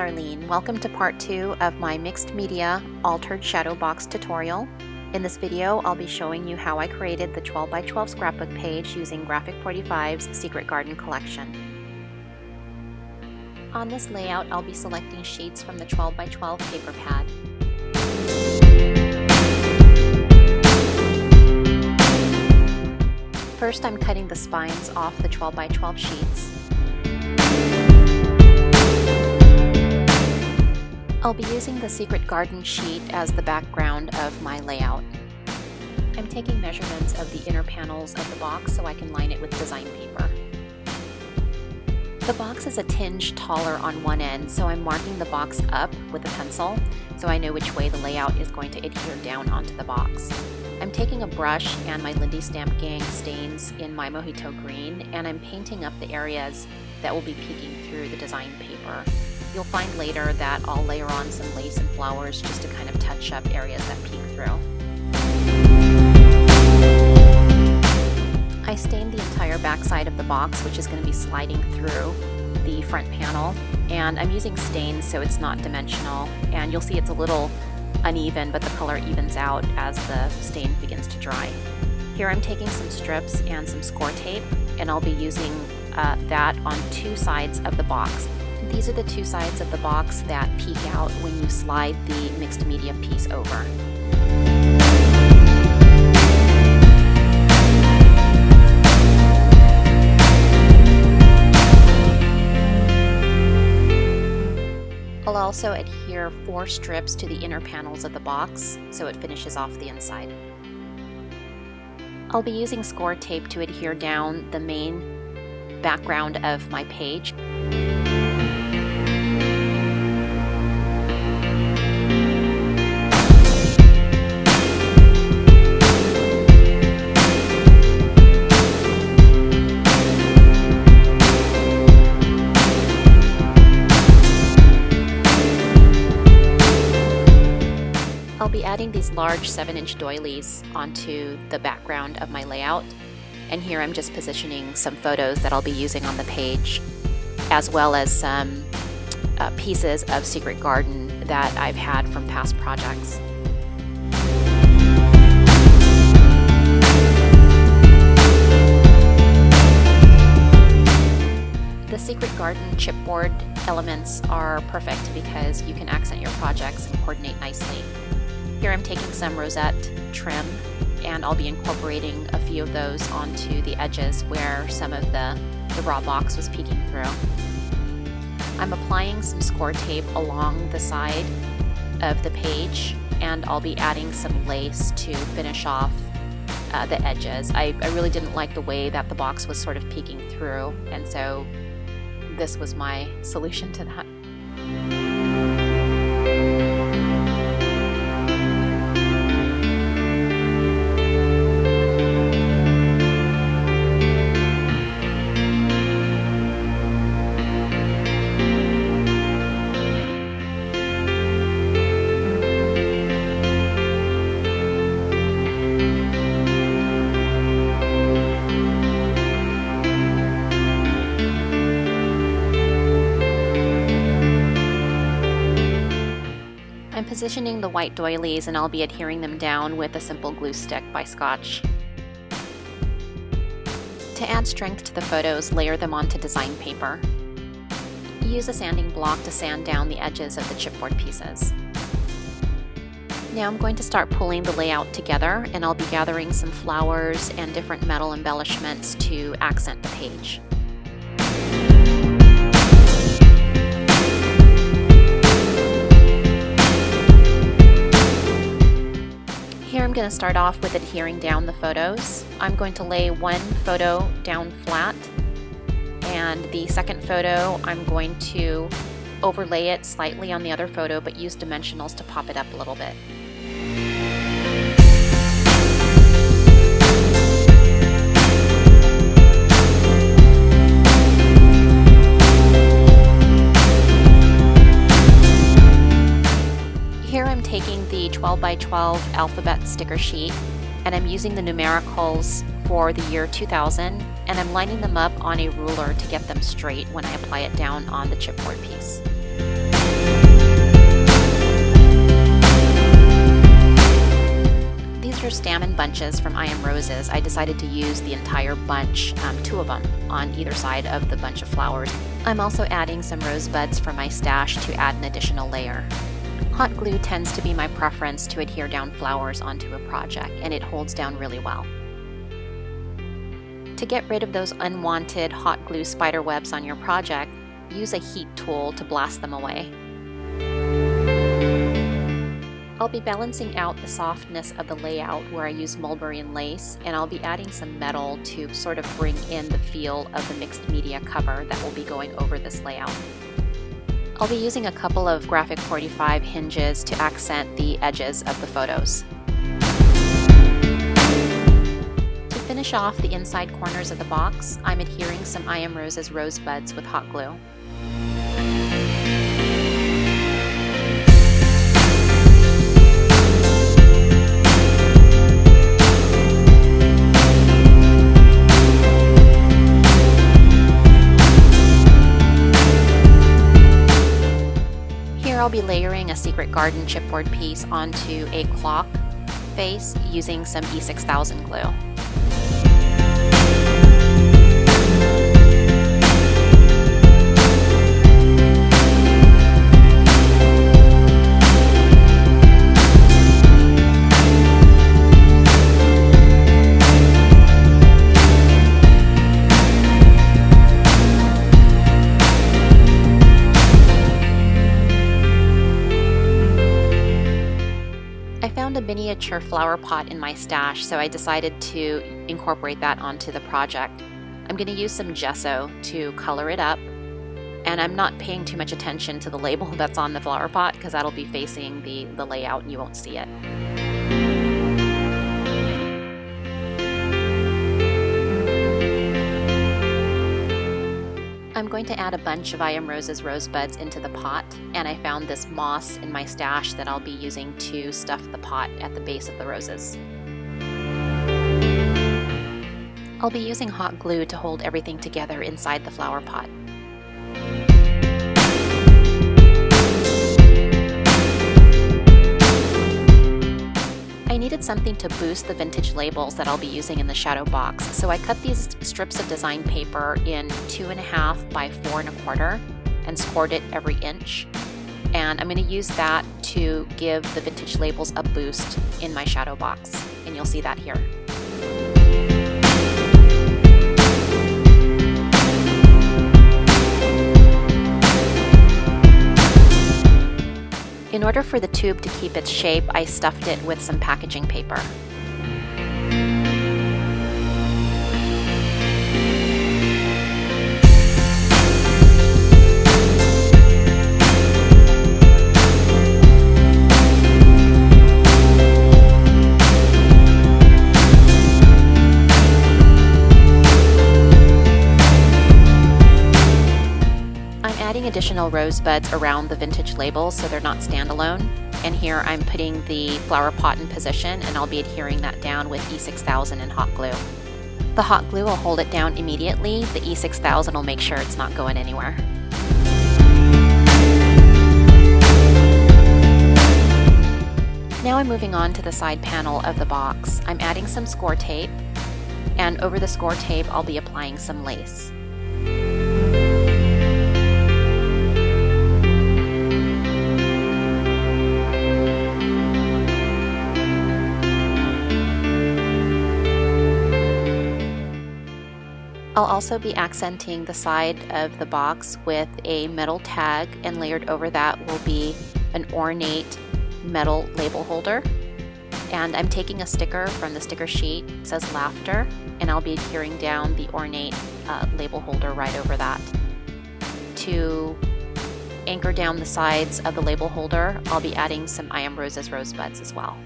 Arlene. Welcome to part 2 of my mixed media altered shadow box tutorial. In this video, I'll be showing you how I created the 12x12 scrapbook page using Graphic 45's Secret Garden collection. On this layout, I'll be selecting sheets from the 12x12 paper pad. First, I'm cutting the spines off the 12x12 sheets. I'll be using the Secret Garden sheet as the background of my layout. I'm taking measurements of the inner panels of the box so I can line it with design paper. The box is a tinge taller on one end, so I'm marking the box up with a pencil so I know which way the layout is going to adhere down onto the box. I'm taking a brush and my Lindy Stamp Gang stains in my Mojito Green, and I'm painting up the areas that will be peeking through the design paper. You'll find later that I'll layer on some lace and flowers just to kind of touch up areas that peek through. I stained the entire back side of the box, which is going to be sliding through the front panel, and I'm using stains so it's not dimensional, and you'll see it's a little uneven, but the color evens out as the stain begins to dry. Here I'm taking some strips and some score tape, and I'll be using that on two sides of the box. These are the two sides of the box that peek out when you slide the mixed media piece over. I'll also adhere 4 strips to the inner panels of the box so it finishes off the inside. I'll be using score tape to adhere down the main background of my page. I'll be adding these large 7-inch doilies onto the background of my layout, and here I'm just positioning some photos that I'll be using on the page, as well as some pieces of Secret Garden that I've had from past projects. The Secret Garden chipboard elements are perfect because you can accent your projects and coordinate nicely. Here I'm taking some rosette trim, and I'll be incorporating a few of those onto the edges where some of the raw box was peeking through. I'm applying some score tape along the side of the page, and I'll be adding some lace to finish off the edges. I really didn't like the way that the box was sort of peeking through, and so this was my solution to that. I'm positioning the white doilies, and I'll be adhering them down with a simple glue stick by Scotch. To add strength to the photos, layer them onto design paper. Use a sanding block to sand down the edges of the chipboard pieces. Now I'm going to start pulling the layout together, and I'll be gathering some flowers and different metal embellishments to accent the page. Here I'm going to start off with adhering down the photos. I'm going to lay one photo down flat, and the second photo I'm going to overlay it slightly on the other photo but use dimensionals to pop it up a little bit. Here I'm taking the 12x12 alphabet sticker sheet, and I'm using the numericals for the year 2000, and I'm lining them up on a ruler to get them straight when I apply it down on the chipboard piece. These are stamen bunches from I Am Roses. I decided to use the entire bunch, 2 of them, on either side of the bunch of flowers. I'm also adding some rosebuds from my stash to add an additional layer. Hot glue tends to be my preference to adhere down flowers onto a project, and it holds down really well. To get rid of those unwanted hot glue spider webs on your project, use a heat tool to blast them away. I'll be balancing out the softness of the layout where I use mulberry and lace, and I'll be adding some metal to sort of bring in the feel of the mixed media cover that will be going over this layout. I'll be using a couple of Graphic 45 hinges to accent the edges of the photos. To finish off the inside corners of the box, I'm adhering some I Am Roses rosebuds with hot glue. I'll be layering a Secret Garden chipboard piece onto a clock face using some E6000 glue. A miniature flower pot in my stash, so I decided to incorporate that onto the project. I'm going to use some gesso to color it up, and I'm not paying too much attention to the label that's on the flower pot because that'll be facing the layout and you won't see it. I'm going to add a bunch of I Am Roses rosebuds into the pot, and I found this moss in my stash that I'll be using to stuff the pot at the base of the roses. I'll be using hot glue to hold everything together inside the flower pot. I needed something to boost the vintage labels that I'll be using in the shadow box, so I cut these strips of design paper in 2.5 by 4 1/4 and scored it every inch. And I'm going to use that to give the vintage labels a boost in my shadow box, and you'll see that here. In order for the tube to keep its shape, I stuffed it with some packaging paper. Additional rosebuds around the vintage labels so they're not standalone, and here I'm putting the flower pot in position, and I'll be adhering that down with E6000 and hot glue. The hot glue will hold it down immediately, the E6000 will make sure it's not going anywhere. Now I'm moving on to the side panel of the box. I'm adding some score tape, and over the score tape I'll be applying some lace. I'll also be accenting the side of the box with a metal tag, and layered over that will be an ornate metal label holder. And I'm taking a sticker from the sticker sheet, it says laughter, and I'll be adhering down the ornate label holder right over that. To anchor down the sides of the label holder, I'll be adding some I Am Roses rosebuds as well.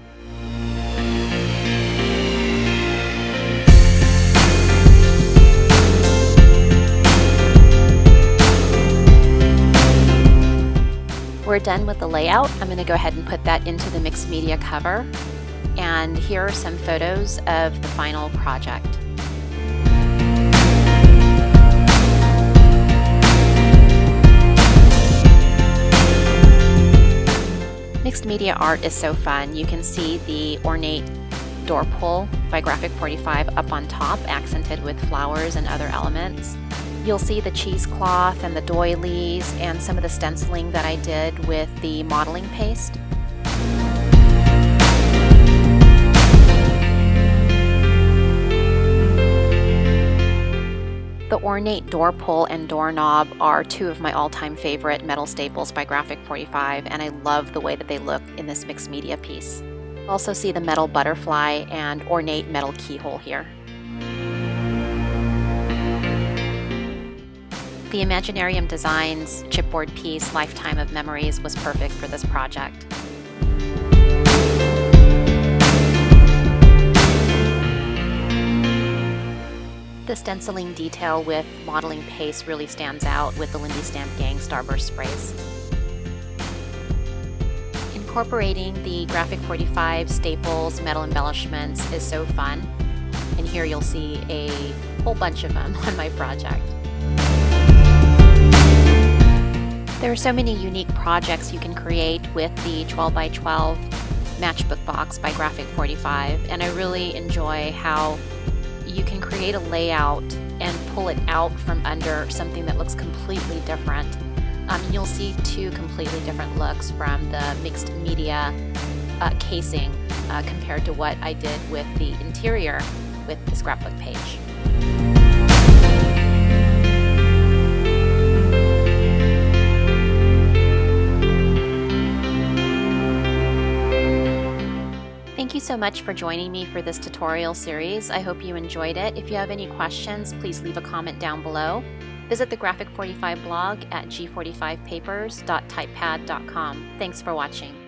We're done with the layout. I'm going to go ahead and put that into the mixed media cover. And here are some photos of the final project. mixed media art is so fun. You can see the ornate door pull by Graphic 45 up on top, accented with flowers and other elements. You'll see the cheesecloth and the doilies and some of the stenciling that I did with the modeling paste. The ornate door pull and doorknob are two of my all-time favorite metal staples by Graphic 45, and I love the way that they look in this mixed media piece. Also see the metal butterfly and ornate metal keyhole here. The Imaginarium Designs chipboard piece, Lifetime of Memories, was perfect for this project. The stenciling detail with modeling paste really stands out with the Lindy Stamp Gang Starburst sprays. Incorporating the Graphic 45 staples metal embellishments is so fun, and here you'll see a whole bunch of them on my project. There are so many unique projects you can create with the 12x12 matchbook box by Graphic 45, and I really enjoy how you can create a layout and pull it out from under something that looks completely different. You'll see two completely different looks from the mixed media casing compared to what I did with the interior with the scrapbook page. Thank you so much for joining me for this tutorial series. I hope you enjoyed it. If you have any questions, please leave a comment down below. Visit the Graphic 45 blog at g45papers.typepad.com. Thanks for watching.